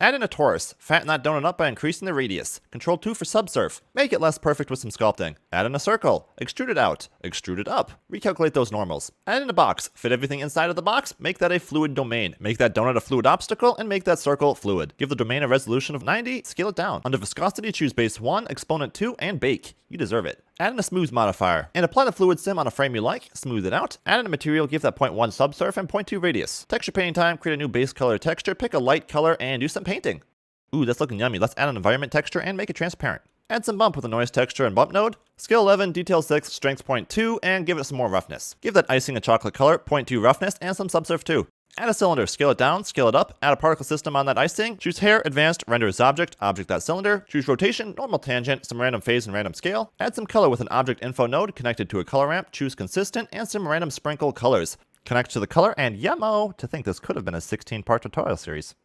Add in a torus. Fatten that donut up by increasing the radius. Control 2 for subsurf. Make it less perfect with some sculpting. Add in a circle. Extrude it out. Extrude it up. Recalculate those normals. Add in a box. Fit everything inside of the box. Make that a fluid domain. Make that donut a fluid obstacle, and make that circle fluid. Give the domain a resolution of 90. Scale it down. Under viscosity, choose base 1, exponent 2, and bake. You deserve it. Add in a smooth modifier, and apply the fluid sim on a frame you like, smooth it out, add in a material, give that 0.1 subsurf and 0.2 radius. Texture painting time, create a new base color texture, pick a light color, and do some painting. Ooh, that's looking yummy. Let's add an environment texture and make it transparent. Add some bump with a noise texture and bump node. Scale 11, detail 6, strength 0.2, and give it some more roughness. Give that icing a chocolate color, 0.2 roughness, and some subsurf too. Add a cylinder, scale it down, scale it up, add a particle system on that icing, choose hair, advanced, render as object, object that cylinder, choose rotation, normal tangent, some random phase and random scale, add some color with an object info node connected to a color ramp, choose consistent, and some random sprinkle colors. Connect to the color, and yummo, to think this could have been a 16-part tutorial series.